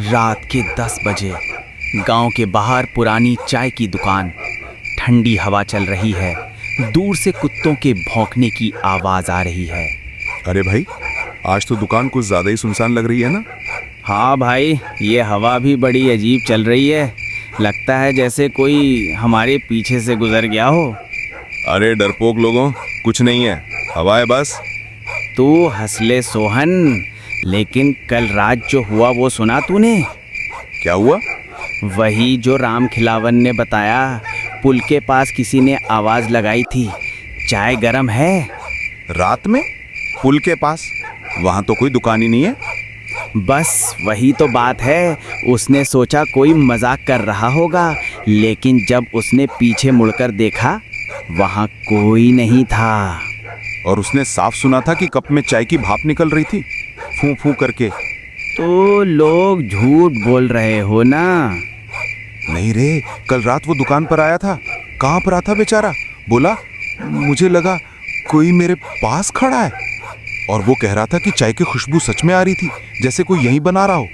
रात के 10 बजे गांव के बाहर पुरानी चाय की दुकान। ठंडी हवा चल रही है। दूर से कुत्तों के भौंकने की आवाज आ रही है। अरे भाई, आज तो दुकान कुछ ज्यादा ही सुनसान लग रही है ना। हाँ भाई, ये हवा भी बड़ी अजीब चल रही है। लगता है जैसे कोई हमारे पीछे से गुजर गया हो। अरे डरपोक लोगों, कुछ नहीं है, हवा है बस। तू हंस ले सोहन, लेकिन कल रात जो हुआ वो सुना तूने? क्या हुआ? वही जो राम खिलावन ने बताया। पुल के पास किसी ने आवाज लगाई थी, चाय गरम है। रात में पुल के पास? वहां तो कोई दुकान ही नहीं है। बस वही तो बात है। उसने सोचा कोई मजाक कर रहा होगा, लेकिन जब उसने पीछे मुड़कर देखा, वहां कोई नहीं था। और उसने साफ सुना था कि कप में चाय की भाप निकल रही थी, फूं फूं करके। तो लोग झूठ बोल रहे हो ना? नहीं रे, कल रात वो दुकान पर आया था। कहाँ पर आता बेचारा? बोला, मुझे लगा कोई मेरे पास खड़ा है। और वो कह रहा था कि चाय की खुशबू सच में आ रही थी, जैसे कोई यहीं बना रहा हो।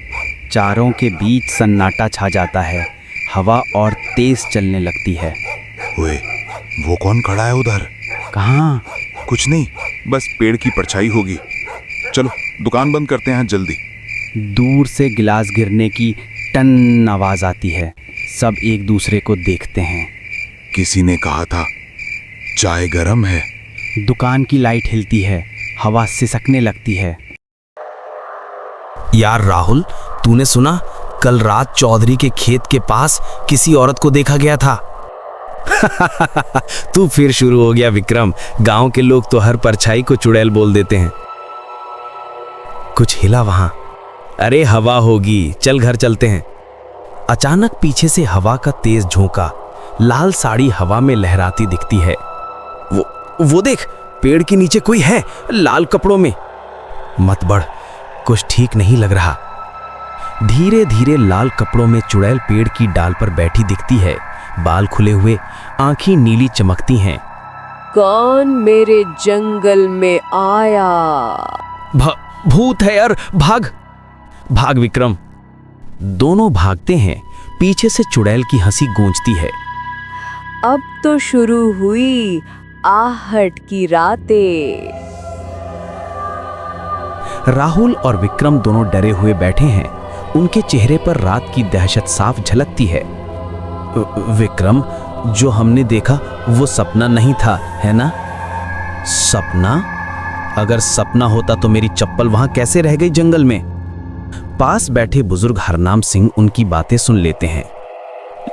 चारों के बीच सन्नाटा छा जाता है। हवा और तेज चलने लगती है। ओए, वो कौन खड़ा है उधर? कहाँ? कुछ नहीं, बस पेड़ की परछाई होगी। चलो दुकान बंद करते हैं जल्दी। दूर से गिलास गिरने की टन आवाज आती है। सब एक दूसरे को देखते हैं। किसी ने कहा था चाय गरम है। दुकान की लाइट हिलती है, हवा सिसकने लगती है। यार राहुल, तूने सुना? कल रात चौधरी के खेत के पास किसी औरत को देखा गया था। तू फिर शुरू हो गया विक्रम। गांव के लोग तो हर परछाई को चुड़ैल बोल देते हैं। कुछ हिला वहां? अरे हवा होगी, चल घर चलते हैं। अचानक पीछे से हवा का तेज झोंका। लाल साड़ी हवा में लहराती दिखती है। वो देख, पेड़ के नीचे कोई है, लाल कपड़ों में। मत बढ़, कुछ ठीक नहीं लग रहा। धीरे धीरे लाल कपड़ों में चुड़ैल पेड़ की डाल पर बैठी दिखती है। बाल खुले हुए, आंखें नीली चमकती हैं। कौन मेरे जंगल में आया? भूत है यार, भाग भाग विक्रम। दोनों भागते हैं। पीछे से चुड़ैल की हंसी गूंजती है। अब तो शुरू हुई आहट की रातें। राहुल और विक्रम दोनों डरे हुए बैठे हैं। उनके चेहरे पर रात की दहशत साफ झलकती है। विक्रम, जो हमने देखा वो सपना नहीं था, है ना? सपना? अगर सपना होता तो मेरी चप्पल वहां कैसे रह गई जंगल में? पास बैठे बुजुर्ग हरनाम सिंह उनकी बातें सुन लेते हैं।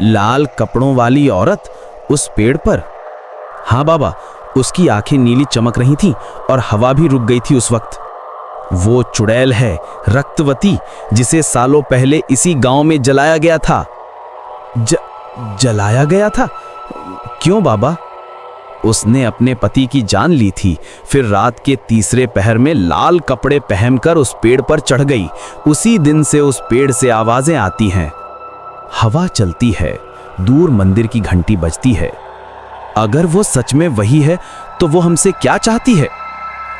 लाल कपड़ों वाली औरत उस पेड़ पर? हाँ बाबा, उसकी आंखें नीली चमक रही थीं और हवा भी रुक गई थी उस वक्त। वो चुड़ैल है, रक्तवती, जिसे सालों पहले इसी गांव में जलाया गया था। जलाया गया था? क्यों बाबा? उसने अपने पति की जान ली थी, फिर रात के तीसरे पहर में लाल कपड़े पहनकर उस पेड़ पर चढ़ गई। उसी दिन से उस पेड़ से आवाजें आती हैं। हवा चलती है, दूर मंदिर की घंटी बजती है। अगर वो सच में वही है तो वो हमसे क्या चाहती है?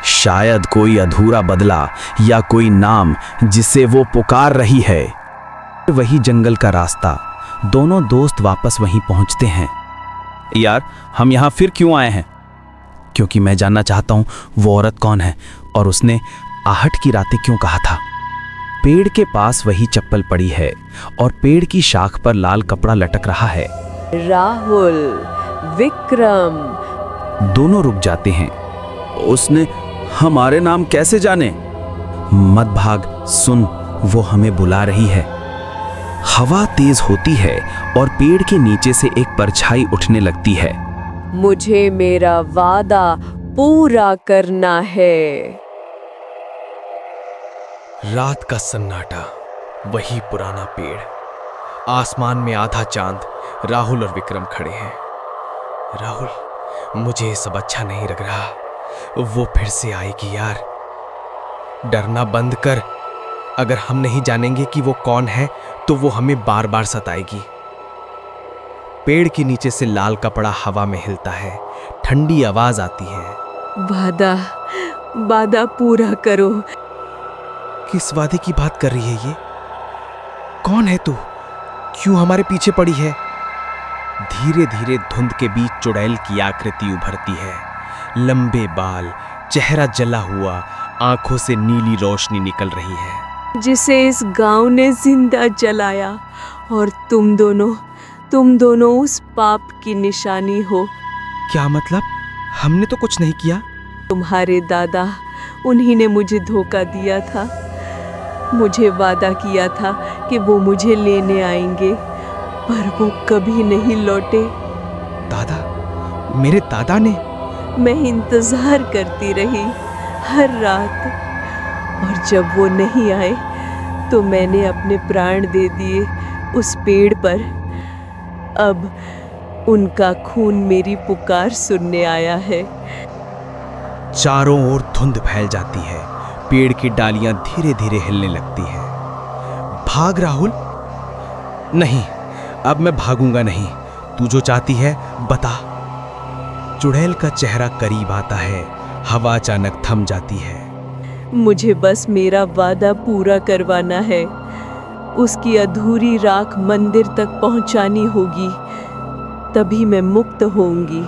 शायद कोई अधूरा बदला या कोई नाम जिसे वो पुकार रही है। वही जंगल का रास्ता। दोनों दोस्त वापस वहीं पहुंचते हैं। यार, हम यहां फिर क्यों आए हैं? क्योंकि मैं जानना चाहता हूं वो औरत कौन है और उसने आहट की रातें क्यों कहा था। पेड़ के पास वही चप्पल पड़ी है और पेड़ की शाख पर लाल कपड़ा लटक रहा है। राहुल, विक्रम। दोनों रुक जाते हैं। उसने हमारे नाम कैसे जाने? मत भाग, सुन, वो हमें बुला रही है। हवा तेज होती है और पेड़ के नीचे से एक परछाई उठने लगती है। मुझे मेरा वादा पूरा करना है। रात का सन्नाटा, वही पुराना पेड़, आसमान में आधा चांद। राहुल और विक्रम खड़े हैं। राहुल, मुझे ये सब अच्छा नहीं लग रहा। वो फिर से आएगी यार। डरना बंद कर। अगर हम नहीं जानेंगे कि वो कौन है तो वो हमें बार बार सताएगी। पेड़ के नीचे से लाल कपड़ा हवा में हिलता है। ठंडी आवाज आती है। वादा पूरा करो। किस वादे की बात कर रही है ये? कौन है तू? क्यों हमारे पीछे पड़ी है? धीरे धीरे धुंध के बीच चुड़ैल की आकृति उभरती है। लंबे बाल, चेहरा जला हुआ, आंखों से नीली रोशनी निकल रही है। जिसे इस गांव ने जिंदा जलाया, और तुम दोनों उस पाप की निशानी हो। क्या मतलब? हमने तो कुछ नहीं किया। तुम्हारे दादा, उन्हीं ने मुझे धोखा दिया था। मुझे वादा किया था कि वो मुझे लेने आएंगे, पर वो कभी नहीं लौटे। दादा? मेरे दादा ने? मैं इंतजार करती रही हर रात, और जब वो नहीं आए तो मैंने अपने प्राण दे दिए उस पेड़ पर। अब उनका खून मेरी पुकार सुनने आया है। चारों ओर धुंध फैल जाती है। पेड़ की डालियां धीरे धीरे हिलने लगती हैं। भाग राहुल। नहीं, अब मैं भागूंगा नहीं। तू जो चाहती है बता। चुड़ैल का चेहरा करीब आता है। हवा अचानक थम जाती है। मुझे बस मेरा वादा पूरा करवाना है। उसकी अधूरी राख मंदिर तक पहुंचानी होगी, तभी मैं मुक्त होऊंगी।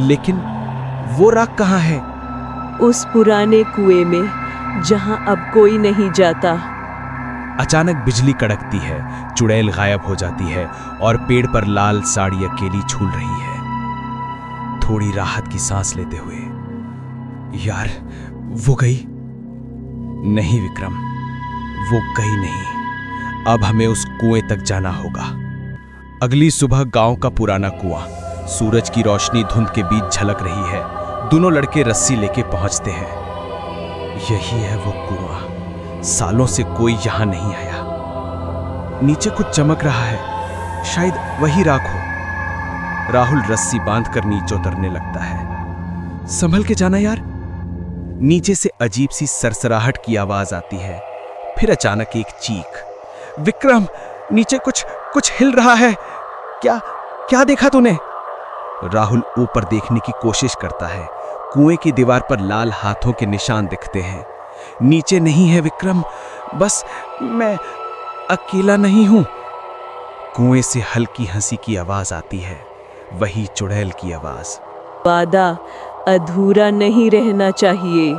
लेकिन वो राख कहाँ है? उस पुराने कुएं में, जहां अब कोई नहीं जाता। अचानक बिजली कड़कती है। चुड़ैल गायब हो जाती है और पेड़ पर लाल साड़ी अकेली झूल रही है। थोड़ी राहत की सांस लेते हुए, यार वो गई? नहीं विक्रम, वो गई नहीं। अब हमें उस कुएं तक जाना होगा। अगली सुबह गांव का पुराना कुआं, सूरज की रोशनी धुंध के बीच झलक रही है। दोनों लड़के रस्सी लेके पहुंचते हैं। यही है वो कुआं। सालों से कोई यहां नहीं आया। नीचे कुछ चमक रहा है, शायद वही राख हो। राहुल रस्सी बांधकर नीचे उतरने लगता है। संभल के जाना यार। नीचे से अजीब सी सरसराहट की आवाज आती है। फिर अचानक एक चीख। विक्रम, नीचे कुछ हिल रहा है। क्या देखा तूने? राहुल ऊपर देखने की कोशिश करता है। कुएं की दीवार पर लाल हाथों के निशान दिखते हैं। नीचे नहीं है विक्रम, बस मैं अकेला नहीं हूं। कुएं से हल्की हंसी की आवाज आती है, वही चुड़ैल की आवाज। वादा अधूरा नहीं रहना चाहिए।